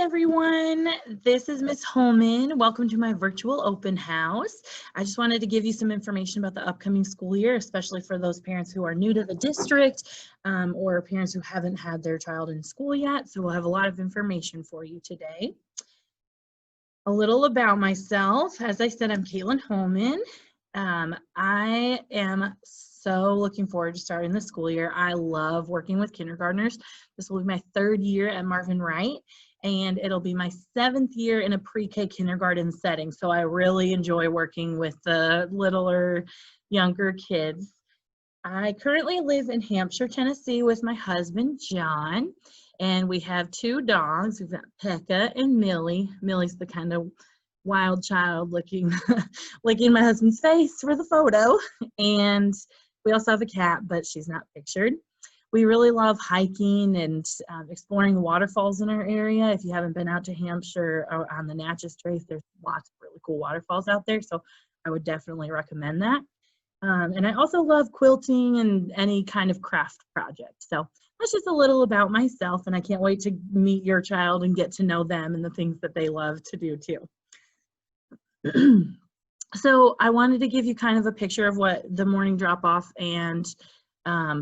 everyone, this is Miss Holman. Welcome to my virtual open house. I just wanted to give you some information about the upcoming school year, especially for those parents who are new to the district or parents who haven't had their child in school yet. So we'll have a lot of information for you today. A little about myself. As I said, I'm Caitlin Holman. I am so looking forward to starting the school year. I love working with kindergartners. This will be my 3rd year at Marvin Wright, and it'll be my 7th year in a pre-K kindergarten setting. So I really enjoy working with the littler, younger kids. I currently live in Hampshire, Tennessee with my husband, John, and we have 2 dogs. We've got Pekka and Millie. Millie's the kind of wild child licking my husband's face for the photo. And we also have a cat, but she's not pictured. We really love hiking and exploring waterfalls in our area. If you haven't been out to Hampshire or on the Natchez Trace, there's lots of really cool waterfalls out there, so I would definitely recommend that. And I also love quilting and any kind of craft project. So that's just a little about myself, and I can't wait to meet your child and get to know them and the things that they love to do too. So I wanted to give you kind of a picture of what the morning drop-off and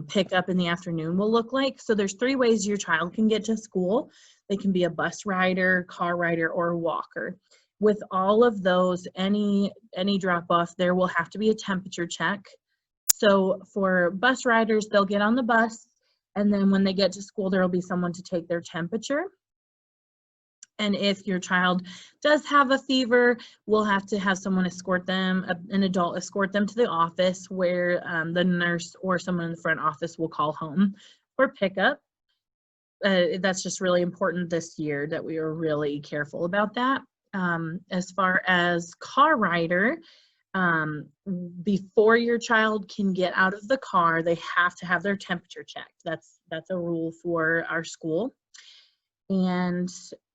pick up in the afternoon will look like. So there's 3 ways your child can get to school. They can be a bus rider, car rider, or a walker. With all of those, any drop-off, there will have to be a temperature check. So for bus riders, they'll get on the bus, and then when they get to school, there will be someone to take their temperature. And if your child does have a fever, we'll have to have someone escort them, an adult escort them to the office where the nurse or someone in the front office will call home for pickup. That's just really important this year that we are really careful about that. As far as car rider, before your child can get out of the car, they have to have their temperature checked. That's a rule for our school. And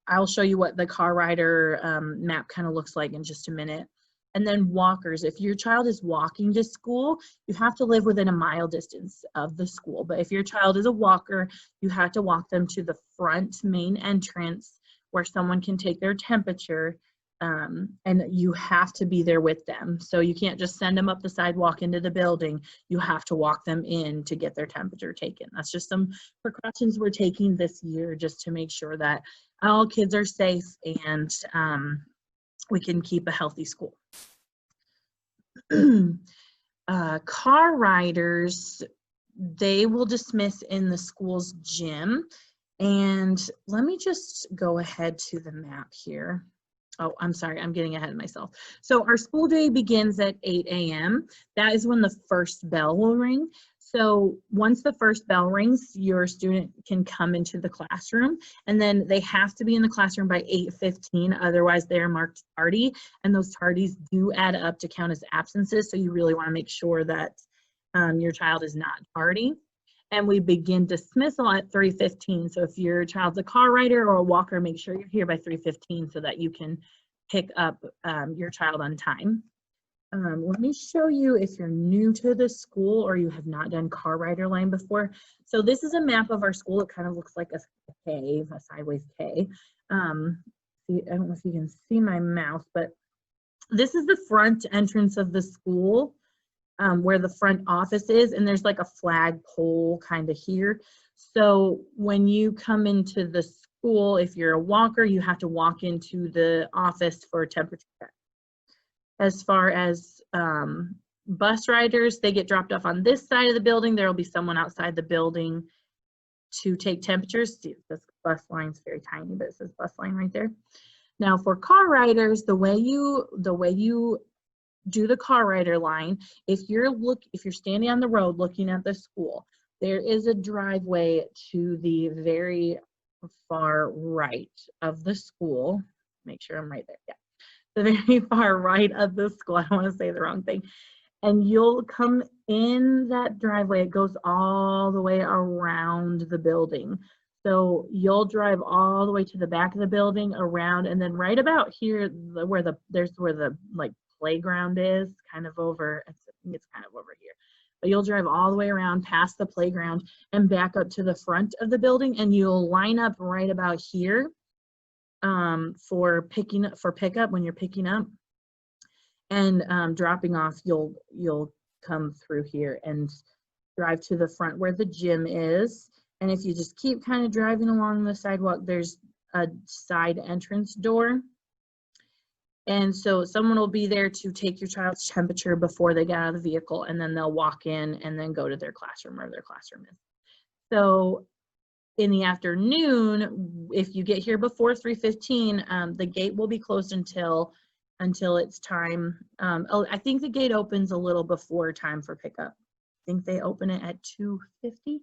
I'll show you what the car rider map kind of looks like in just a minute. And then walkers, if your child is walking to school, you have to live within a mile distance of the school. But if your child is a walker, you have to walk them to the front main entrance where someone can take their temperature, and you have to be there with them. So you can't just send them up the sidewalk into the building. You have to walk them in to get their temperature taken. That's just some precautions we're taking this year just to make sure that all kids are safe and we can keep a healthy school. Car riders, they will dismiss in the school's gym. And let me just go ahead to the map here. Oh, I'm sorry, I'm getting ahead of myself. So our school day begins at 8 a.m. That is when the first bell will ring. So once the first bell rings, your student can come into the classroom, and then they have to be in the classroom by 8:15, otherwise they're marked tardy, and those tardies do add up to count as absences, so you really want to make sure that your child is not tardy. And we begin dismissal at 3:15. So if your child's a car rider or a walker, make sure you're here by 3:15 so that you can pick up your child on time. Let me show you if you're new to the school or you have not done car rider line before. So this is a map of our school. It kind of looks like a K, a sideways K. I don't know if you can see my mouse, but this is the front entrance of the school. Where the front office is, and there's like a flag pole kind of here. So when you come into the school, if you're a walker, you have to walk into the office for a temperature check. As far as bus riders, they get dropped off on this side of the building. There will be someone outside the building to take temperatures. See, this bus line's very tiny, but it says bus line right there. Now for car riders, the way you do the car rider line, if you're standing on the road looking at the school, there is a driveway to the very far right of the school. Make sure I'm right there. Yeah, the very far right of the school. I don't want to say the wrong thing. And you'll come in that driveway. It goes all the way around the building. So you'll drive all the way to the back of the building, around, and then right about here, where the like playground is, kind of over, I think it's kind of over here. But you'll drive all the way around past the playground and back up to the front of the building, and you'll line up right about here for pickup when you're picking up, and dropping off. You'll come through here and drive to the front where the gym is. And if you just keep kind of driving along the sidewalk, there's a side entrance door. And so someone will be there to take your child's temperature before they get out of the vehicle, and then they'll walk in and then go to their classroom, or their classroom is. So in the afternoon, if you get here before 3:15, the gate will be closed until it's time. I think the gate opens a little before time for pickup. I think they open it at 2:50.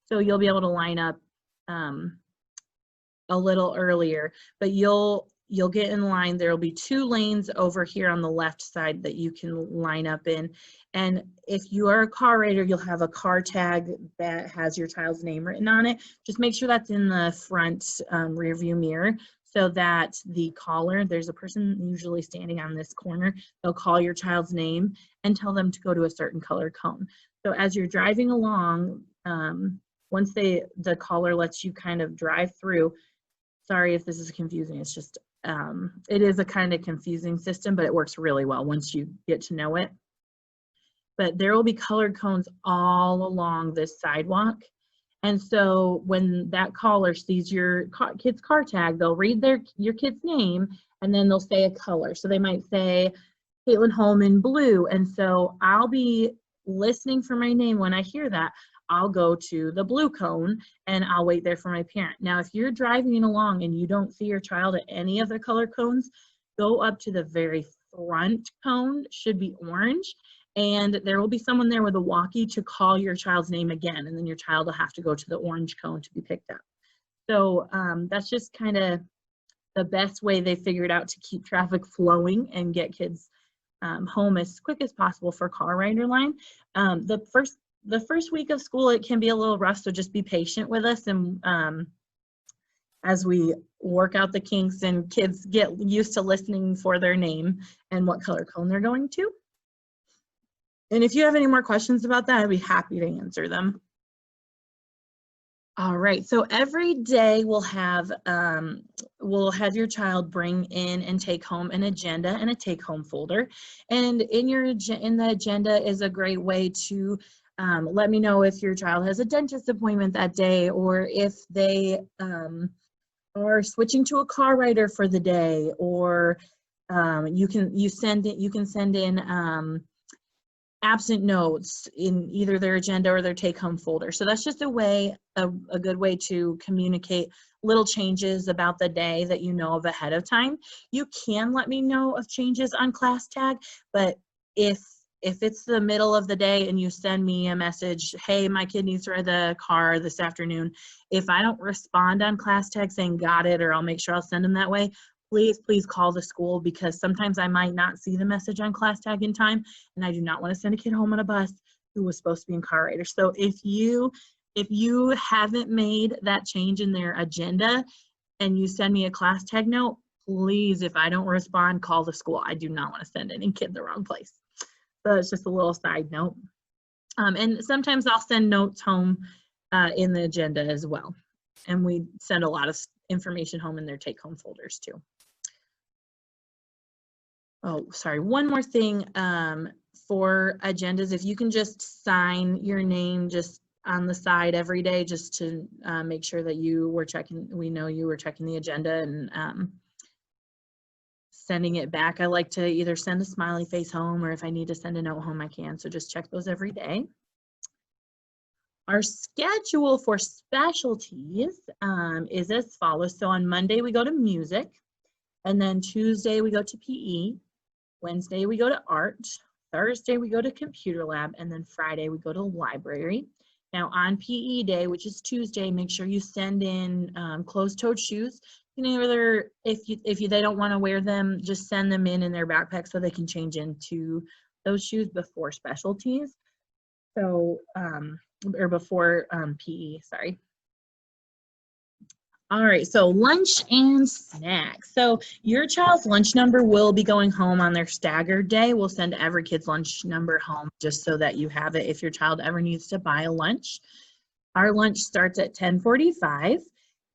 So you'll be able to line up a little earlier, but you'll get in line. There'll be 2 lanes over here on the left side that you can line up in. And if you are a car rider, you'll have a car tag that has your child's name written on it. Just make sure that's in the front rear view mirror, so that the caller, there's a person usually standing on this corner, they'll call your child's name and tell them to go to a certain color cone. So as you're driving along, once the caller lets you kind of drive through, sorry if this is confusing, it's just, it is a kind of confusing system, but it works really well once you get to know it. But there will be colored cones all along this sidewalk. And so when that caller sees your kid's car tag, they'll read your kid's name, and then they'll say a color. So they might say Caitlin Holman blue. And so I'll be listening for my name. When I hear that, I'll go to the blue cone and I'll wait there for my parent. Now, if you're driving along and you don't see your child at any of the color cones, go up to the very front cone, should be orange, and there will be someone there with a walkie to call your child's name again, and then your child will have to go to the orange cone to be picked up. So that's just kind of the best way they figured out to keep traffic flowing and get kids home as quick as possible for car rider line. The first week of school, it can be a little rough, so just be patient with us, and as we work out the kinks and kids get used to listening for their name and what color cone they're going to. And if you have any more questions about that, I'd be happy to answer them. All right, so every day we'll have your child bring in and take home an agenda and a take-home folder. And in the agenda is a great way to let me know if your child has a dentist appointment that day, or if they are switching to a car rider for the day, or you can send in absent notes in either their agenda or their take-home folder. So that's just a good way to communicate little changes about the day that you know of ahead of time. You can let me know of changes on class tag, but if it's the middle of the day and you send me a message, hey, my kid needs to ride the car this afternoon, if I don't respond on class tag saying got it, or I'll make sure I'll send them that way, please call the school, because sometimes I might not see the message on class tag in time, and I do not want to send a kid home on a bus who was supposed to be in car rider. So if you haven't made that change in their agenda and you send me a class tag note, please, if I don't respond, call the school. I do not want to send any kid the wrong place. So it's just a little side note. And sometimes I'll send notes home in the agenda as well. And we send a lot of information home in their take-home folders too. Oh, sorry, one more thing for agendas, if you can just sign your name just on the side every day, just to make sure that we know you were checking the agenda and sending it back. I like to either send a smiley face home, or if I need to send a note home, I can. So just check those every day. Our schedule for specialties is as follows. So on Monday, we go to music, and then Tuesday, we go to PE. Wednesday, we go to art. Thursday, we go to computer lab, and then Friday, we go to library. Now on PE day, which is Tuesday, make sure you send in closed-toed shoes. You know, either if they don't want to wear them, just send them in their backpack so they can change into those shoes before specialties. So, or before PE, sorry. All right, so lunch and snacks. So your child's lunch number will be going home on their staggered day. We'll send every kid's lunch number home just so that you have it if your child ever needs to buy a lunch. Our lunch starts at 10:45,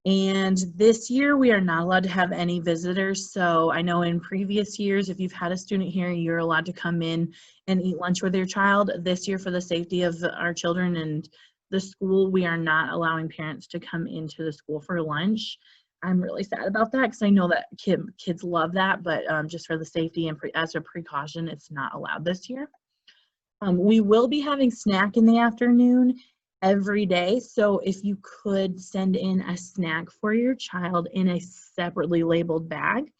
And this year we are not allowed to have any visitors. So I know in previous years, if you've had a student here, you're allowed to come in and eat lunch with your child. This year, for the safety of our children and the school, we are not allowing parents to come into the school for lunch. I'm really sad about that because I know that kids love that, but just for the safety and as a precaution, it's not allowed this year. We will be having snack in the afternoon every day. So if you could send in a snack for your child in a separately labeled bag,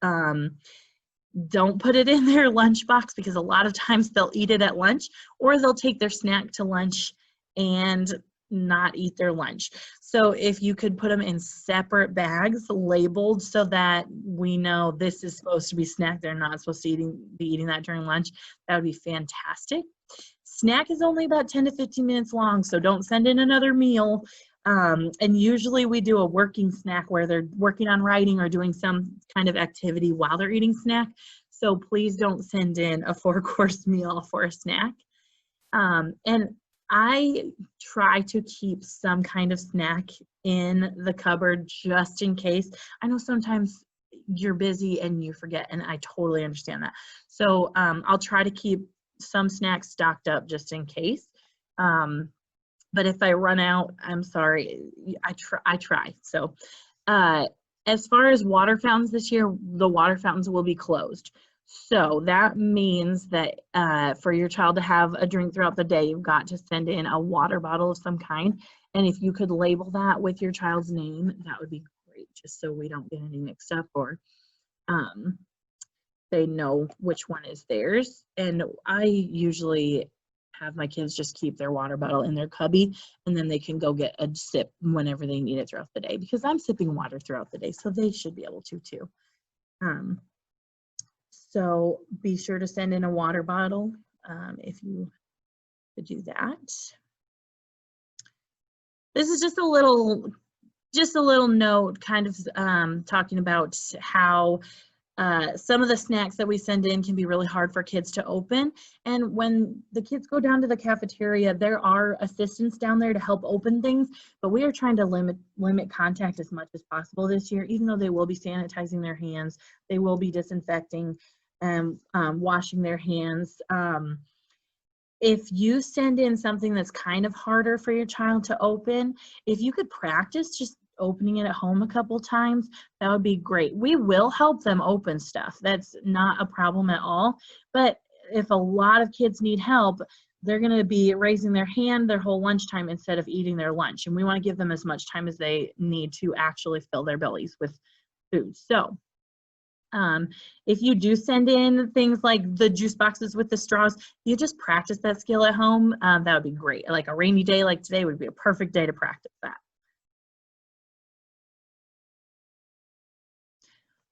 don't put it in their lunchbox because a lot of times they'll eat it at lunch, or they'll take their snack to lunch and not eat their lunch. So if you could put them in separate bags labeled so that we know this is supposed to be snack, they're not supposed to be eating that during lunch, that would be fantastic. Snack is only about 10 to 15 minutes long, so don't send in another meal. And usually we do a working snack where they're working on writing or doing some kind of activity while they're eating snack. So please don't send in a 4-course meal for a snack. And I try to keep some kind of snack in the cupboard just in case. I know sometimes you're busy and you forget, and I totally understand that. So I'll try to keep some snacks stocked up just in case. But if I run out, I'm sorry, I try. So as far as water fountains this year, the water fountains will be closed. So that means that for your child to have a drink throughout the day, you've got to send in a water bottle of some kind. And if you could label that with your child's name, that would be great, just so we don't get any mixed up or they know which one is theirs. And I usually have my kids just keep their water bottle in their cubby, and then they can go get a sip whenever they need it throughout the day, because I'm sipping water throughout the day, so they should be able to too. So be sure to send in a water bottle if you could do that. This is just a little note kind of talking about how some of the snacks that we send in can be really hard for kids to open. And when the kids go down to the cafeteria, there are assistants down there to help open things, but we are trying to limit contact as much as possible this year, even though they will be sanitizing their hands, they will be disinfecting and washing their hands. If you send in something that's kind of harder for your child to open, if you could practice just opening it at home a couple times, that would be great. We will help them open stuff. That's not a problem at all. But if a lot of kids need help, they're going to be raising their hand their whole lunchtime instead of eating their lunch. And we want to give them as much time as they need to actually fill their bellies with food. So if you do send in things like the juice boxes with the straws, you just practice that skill at home. That would be great. Like a rainy day like today would be a perfect day to practice that.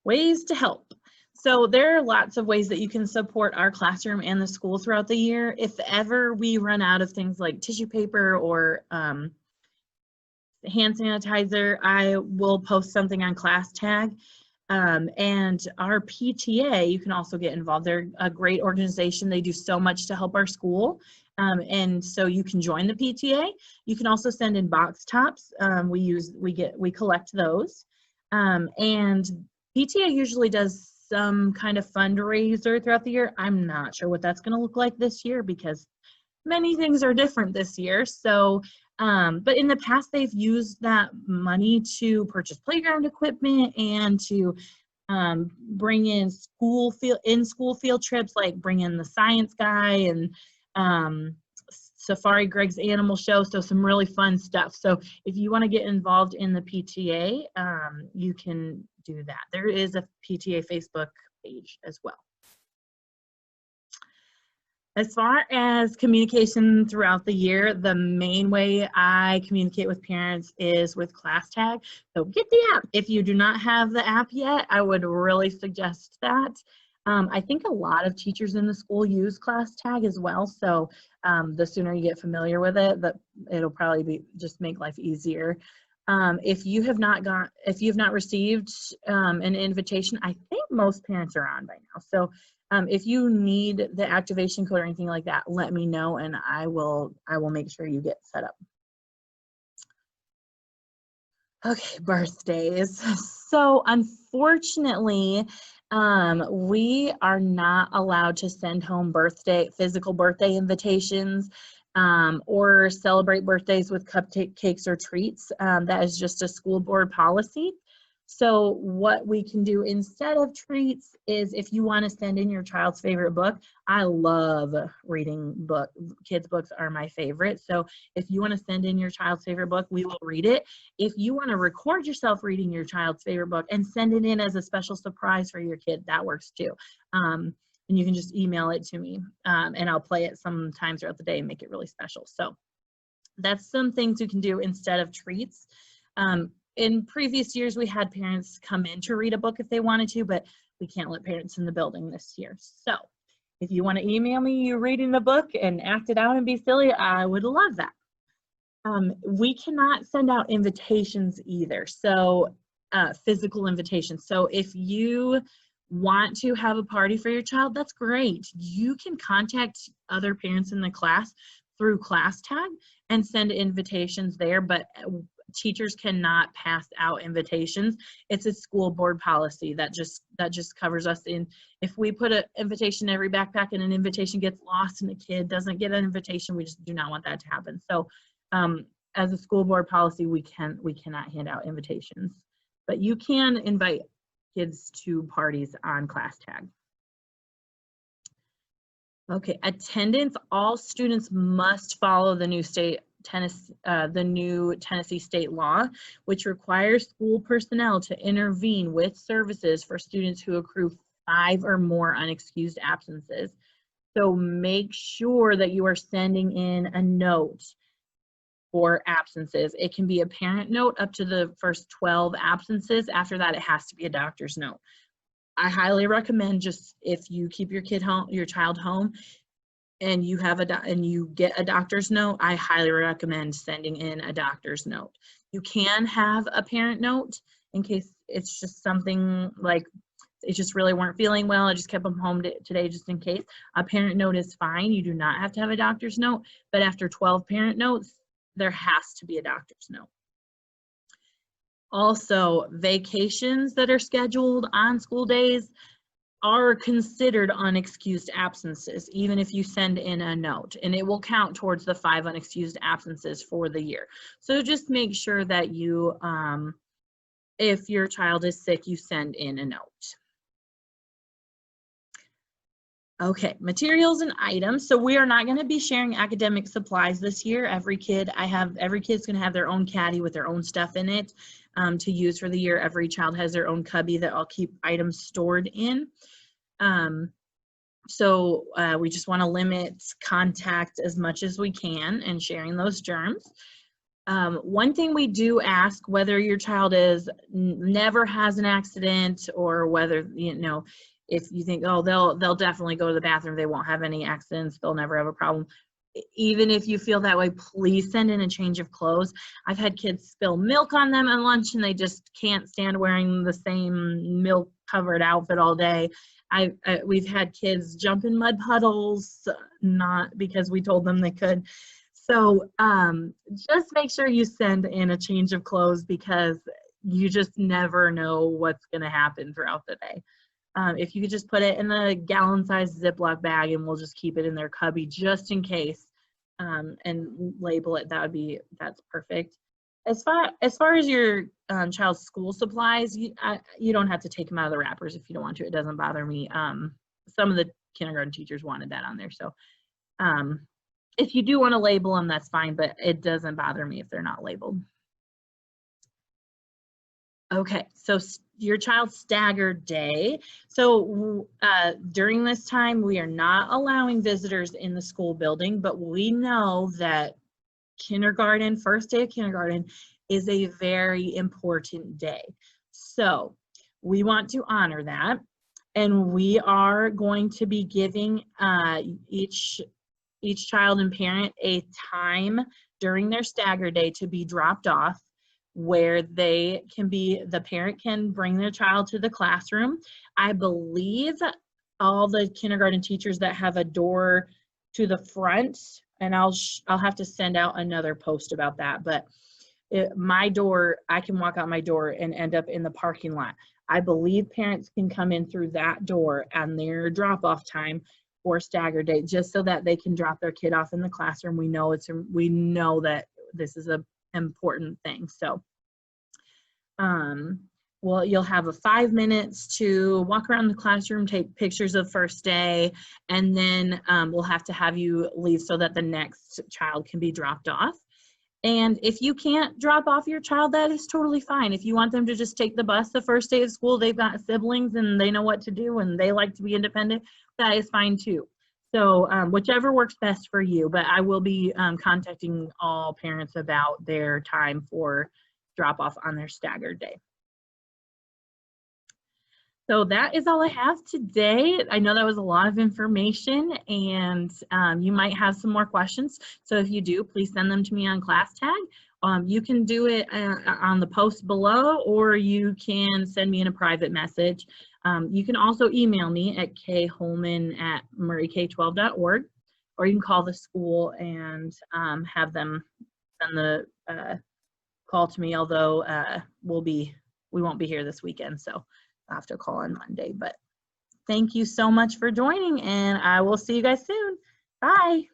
Ways to help. So there are lots of ways that you can support our classroom and the school throughout the year. If ever we run out of things like tissue paper or hand sanitizer, I will post something on Class Tag. And our PTA, you can also get involved. They're a great organization. They do so much to help our school. And so you can join the PTA. You can also send in box tops. We collect those. And PTA usually does some kind of fundraiser throughout the year. I'm not sure what that's going to look like this year because many things are different this year. So, but in the past, they've used that money to purchase playground equipment and to bring in school field trips, like bring in the science guy and Safari Greg's Animal Show. So some really fun stuff. So if you want to get involved in the PTA, you can do that. There is a PTA Facebook page as well. As far as communication throughout the year, the main way I communicate with parents is with Class Tag. So get the app. If you do not have the app yet, I would really suggest that. I think a lot of teachers in the school use Class Tag as well. So the sooner you get familiar with it, it'll probably just make life easier. If you have not received an invitation, I think most parents are on by now. So if you need the activation code or anything like that, let me know and I will make sure you get set up. Okay, birthdays. So unfortunately, we are not allowed to send home physical birthday invitations, or celebrate birthdays with cupcakes or treats. That is just a school board policy. So what we can do instead of treats is, if you want to send in your child's favorite book, I love reading kids' books are my favorite. So if you want to send in your child's favorite book, we will read it. If you want to record yourself reading your child's favorite book and send it in as a special surprise for your kid, that works too. And you can just email it to me, and I'll play it sometimes throughout the day and make it really special. So that's some things you can do instead of treats. In previous years, we had parents come in to read a book if they wanted to, but we can't let parents in the building this year. So if you want to email me you reading the book and act it out and be silly, I would love that. We cannot send out invitations either, so physical invitations. So if you want to have a party for your child, that's great. You can contact other parents in the class through ClassTag and send invitations there, but teachers cannot pass out invitations. It's a school board policy that just covers us in. If we put an invitation in every backpack and an invitation gets lost and a kid doesn't get an invitation, we just do not want that to happen. So as a school board policy, we cannot hand out invitations, but you can invite kids to parties on ClassTag. Okay, attendance. All students must follow the new Tennessee state law, which requires school personnel to intervene with services for students who accrue 5 or more unexcused absences. So make sure that you are sending in a note for absences. It can be a parent note up to the first 12 absences. After that, it has to be a doctor's note. I highly recommend, just if you keep your child home, and you have you get a doctor's note, I highly recommend sending in a doctor's note. You can have a parent note in case it's just something like it just really weren't feeling well. I just kept them home today just in case. A parent note is fine. You do not have to have a doctor's note, but after 12 parent notes, there has to be a doctor's note. Also, vacations that are scheduled on school days are considered unexcused absences, even if you send in a note, and it will count towards the 5 unexcused absences for the year. So just make sure that you, if your child is sick, you send in a note. Okay, materials and items. So we are not going to be sharing academic supplies this year. Every kid's going to have their own caddy with their own stuff in it to use for the year. Every child has their own cubby that I'll keep items stored in. So we just want to limit contact as much as we can and sharing those germs. One thing we do ask, whether your child never has an accident, or whether, if you think, oh, they'll definitely go to the bathroom, they won't have any accidents, they'll never have a problem. Even if you feel that way, please send in a change of clothes. I've had kids spill milk on them at lunch and they just can't stand wearing the same milk covered outfit all day. We've had kids jump in mud puddles, not because we told them they could. So just make sure you send in a change of clothes, because you just never know what's going to happen throughout the day. If you could just put it in a gallon-sized Ziploc bag and we'll just keep it in their cubby just in case, and label it, that's perfect. As far as your child's school supplies, you don't have to take them out of the wrappers if you don't want to. It doesn't bother me. Some of the kindergarten teachers wanted that on there, so if you do want to label them, that's fine, but it doesn't bother me if they're not labeled. Okay, so your child's staggered day. So during this time, we are not allowing visitors in the school building, but we know that kindergarten, first day of kindergarten, is a very important day. So we want to honor that, and we are going to be giving each child and parent a time during their stagger day to be dropped off, where the parent can bring their child to the classroom. I believe all the kindergarten teachers that have a door to the front, and I'll have to send out another post about that, but My door, I can walk out my door and end up in the parking lot. I believe parents can come in through that door on their drop-off time or stagger date, just so that they can drop their kid off in the classroom. We know that this is a important thing. So, well, you'll have 5 minutes to walk around the classroom, take pictures of first day, and then we'll have to have you leave so that the next child can be dropped off. And if you can't drop off your child, that is totally fine. If you want them to just take the bus the first day of school, they've got siblings and they know what to do and they like to be independent, that is fine too. So whichever works best for you, but I will be contacting all parents about their time for drop off on their staggered day. So that is all I have today. I know that was a lot of information, and you might have some more questions. So if you do, please send them to me on ClassTag. You can do it on the post below, or you can send me in a private message. You can also email me at kholman@murrayk12.org, or you can call the school and have them send the call to me, although we won't be here this weekend, so I'll have to call on Monday. But thank you so much for joining, and I will see you guys soon. Bye.